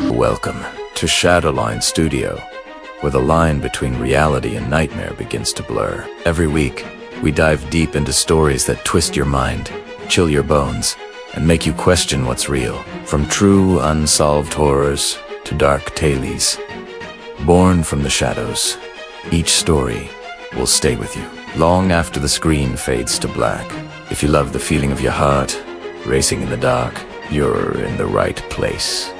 Welcome to Shadowline Studio, where the line between reality and nightmare begins to blur. Every week, we dive deep into stories that twist your mind, chill your bones, and make you question what's real. From true, unsolved horrors to dark tales, born from the shadows, each story will stay with you long after the screen fades to black. If you love the feeling of your heart racing in the dark, you're in the right place.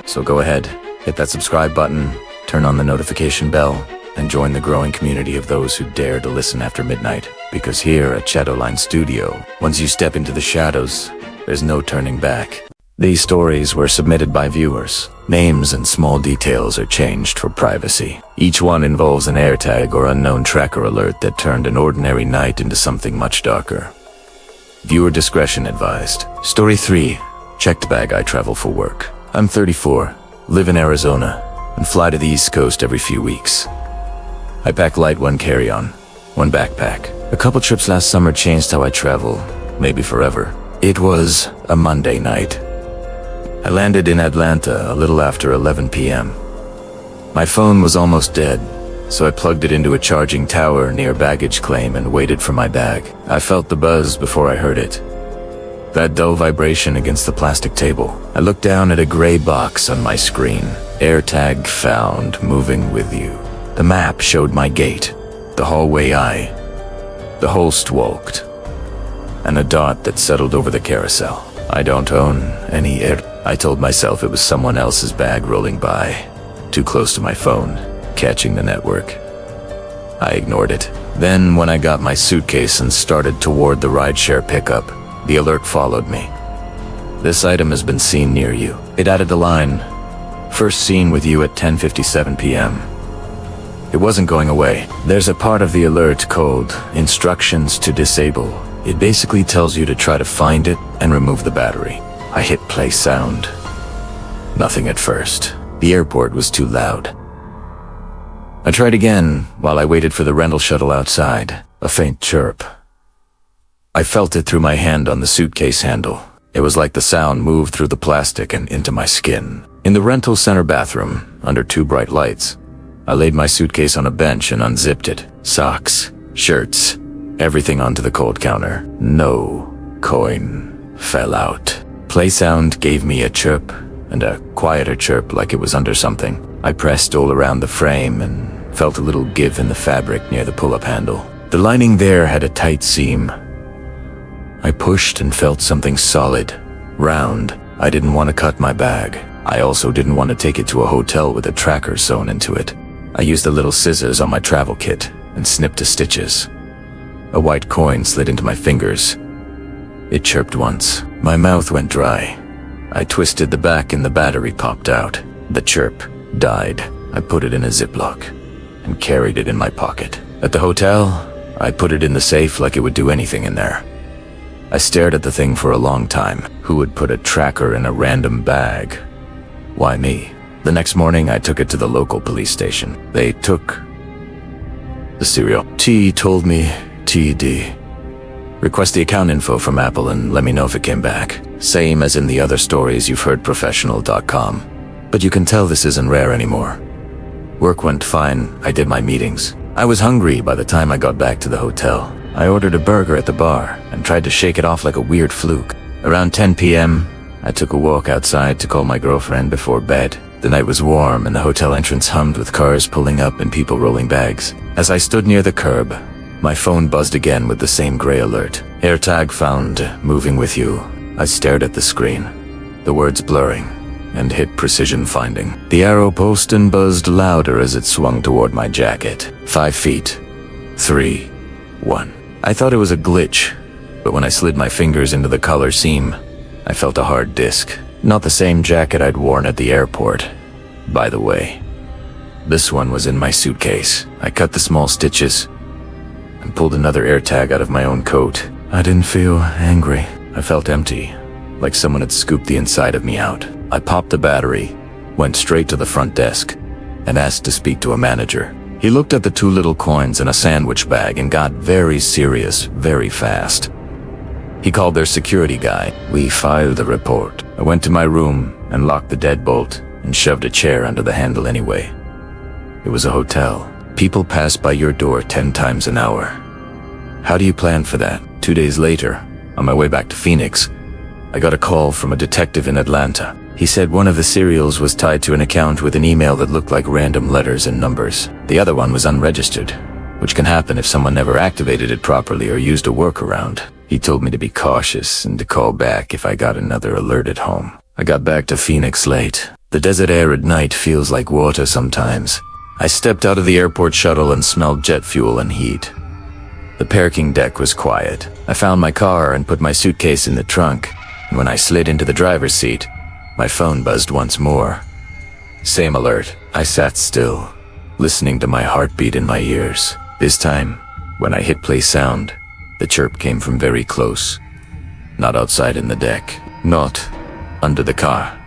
So go ahead, hit that subscribe button, turn on the notification bell, and join the growing community of those who dare to listen after midnight. Because here at Shadowline Studio, once you step into the shadows, there's no turning back. These stories were submitted by viewers. Names and small details are changed for privacy. Each one involves an AirTag or unknown tracker alert that turned an ordinary night into something much darker. Viewer discretion advised. Story 3. Checked bag. I travel for work. I'm 34, live in Arizona, and fly to the East Coast every few weeks. I pack light, one carry-on, one backpack. A couple trips last summer changed how I travel, maybe forever. It was a Monday night. I landed in Atlanta a little after 11 p.m. My phone was almost dead, so I plugged it into a charging tower near baggage claim and waited for my bag. I felt the buzz before I heard it. That dull vibration against the plastic table. I looked down at a gray box on my screen. AirTag found, moving with you. The map showed my gate, the hallway the host walked, and a dot that settled over the carousel. I don't own any I told myself it was someone else's bag rolling by, too close to my phone, catching the network. I ignored it. Then when I got my suitcase and started toward the rideshare pickup, the alert followed me. This item has been seen near you. It added the line, first seen with you at 10:57 p.m. It wasn't going away. There's a part of the alert called instructions to disable. It basically tells you to try to find it and remove the battery. I hit play sound. Nothing at first. The airport was too loud. I tried again while I waited for the rental shuttle outside. A faint chirp. I felt it through my hand on the suitcase handle. It was like the sound moved through the plastic and into my skin. In the rental center bathroom, under two bright lights, I laid my suitcase on a bench and unzipped it. Socks, shirts, everything onto the cold counter. No coin fell out. Play sound gave me a chirp, and a quieter chirp like it was under something. I pressed all around the frame and felt a little give in the fabric near the pull-up handle. The lining there had a tight seam. I pushed and felt something solid, round. I didn't want to cut my bag. I also didn't want to take it to a hotel with a tracker sewn into it. I used the little scissors on my travel kit and snipped the stitches. A white coin slid into my fingers. It chirped once. My mouth went dry. I twisted the back and the battery popped out. The chirp died. I put it in a Ziploc and carried it in my pocket. At the hotel, I put it in the safe like it would do anything in there. I stared at the thing for a long time. Who would put a tracker in a random bag? Why me? The next morning, I took it to the local police station. They took the serial. T told me, TD. Request the account info from Apple and let me know if it came back. Same as in the other stories you've heard professional.com. But you can tell this isn't rare anymore. Work went fine. I did my meetings. I was hungry by the time I got back to the hotel. I ordered a burger at the bar and tried to shake it off like a weird fluke. Around 10 p.m., I took a walk outside to call my girlfriend before bed. The night was warm and the hotel entrance hummed with cars pulling up and people rolling bags. As I stood near the curb, my phone buzzed again with the same gray alert. AirTag found, moving with you. I stared at the screen, the words blurring, and hit precision finding. The arrow pulsed and buzzed louder as it swung toward my jacket. 5 feet. 3. 1. I thought it was a glitch, but when I slid my fingers into the collar seam, I felt a hard disc. Not the same jacket I'd worn at the airport, by the way. This one was in my suitcase. I cut the small stitches and pulled another AirTag out of my own coat. I didn't feel angry. I felt empty, like someone had scooped the inside of me out. I popped the battery, went straight to the front desk, and asked to speak to a manager. He looked at the 2 little coins in a sandwich bag and got very serious very fast. He called their security guy. We filed a report. I went to my room and locked the deadbolt and shoved a chair under the handle anyway. It was a hotel. People pass by your door 10 times an hour. How do you plan for that? 2 days later, on my way back to Phoenix, I got a call from a detective in Atlanta. He said one of the serials was tied to an account with an email that looked like random letters and numbers. The other one was unregistered, which can happen if someone never activated it properly or used a workaround. He told me to be cautious and to call back if I got another alert at home. I got back to Phoenix late. The desert air at night feels like water sometimes. I stepped out of the airport shuttle and smelled jet fuel and heat. The parking deck was quiet. I found my car and put my suitcase in the trunk, and when I slid into the driver's seat, my phone buzzed once more. Same alert. I sat still, listening to my heartbeat in my ears. This time, when I hit play sound, the chirp came from very close. Not outside in the deck. Not under the car.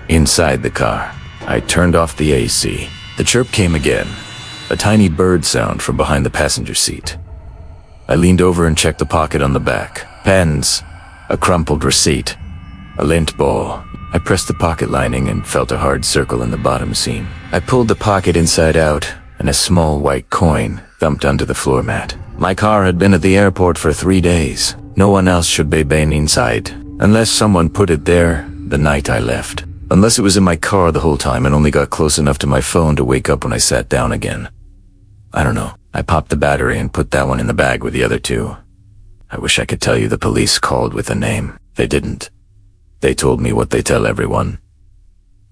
Inside the car. I turned off the AC. The chirp came again. A tiny bird sound from behind the passenger seat. I leaned over and checked the pocket on the back. Pens, a crumpled receipt, a lint ball. I pressed the pocket lining and felt a hard circle in the bottom seam. I pulled the pocket inside out, and a small white coin thumped onto the floor mat. My car had been at the airport for 3 days. No one else should be been inside, unless someone put it there the night I left. Unless it was in my car the whole time and only got close enough to my phone to wake up when I sat down again. I don't know. I popped the battery and put that one in the bag with the other two. I wish I could tell you the police called with a name. They didn't. They told me what they tell everyone.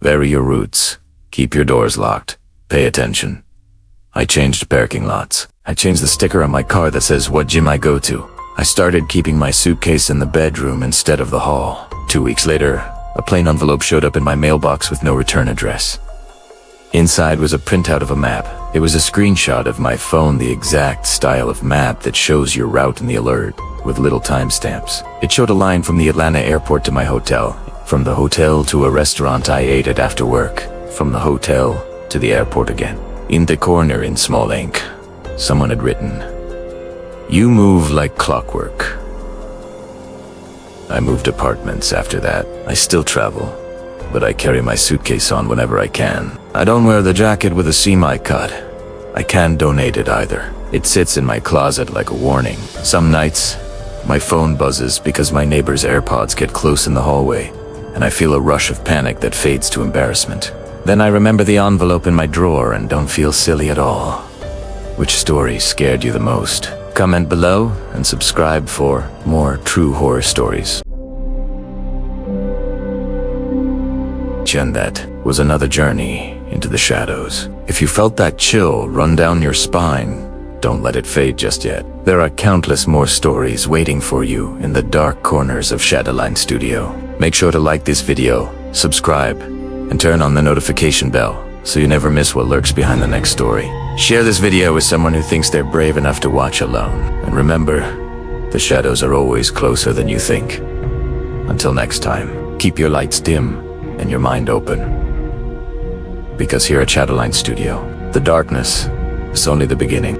Vary your routes. Keep your doors locked. Pay attention. I changed parking lots. I changed the sticker on my car that says what gym I go to. I started keeping my suitcase in the bedroom instead of the hall. 2 weeks later, a plain envelope showed up in my mailbox with no return address. Inside was a printout of a map. It was a screenshot of my phone, the exact style of map that shows your route in the alert, with little timestamps. It showed a line from the Atlanta airport to my hotel, from the hotel to a restaurant I ate at after work, from the hotel to the airport again. In the corner in small ink, someone had written, "You move like clockwork." I moved apartments after that. I still travel, but I carry my suitcase on whenever I can. I don't wear the jacket with a seam I cut. I can't donate it either. It sits in my closet like a warning. Some nights, my phone buzzes because my neighbor's AirPods get close in the hallway, and I feel a rush of panic that fades to embarrassment. Then I remember the envelope in my drawer and don't feel silly at all. Which story scared you the most? Comment below and subscribe for more true horror stories. And that was another journey into the shadows. If you felt that chill run down your spine, don't let it fade just yet. There are countless more stories waiting for you in the dark corners of Shadowline Studio. Make sure to like this video, subscribe, and turn on the notification bell so you never miss what lurks behind the next story. Share this video with someone who thinks they're brave enough to watch alone. And remember, the shadows are always closer than you think. Until next time, keep your lights dim and your mind open. Because here at Shadowline Studio, the darkness is only the beginning.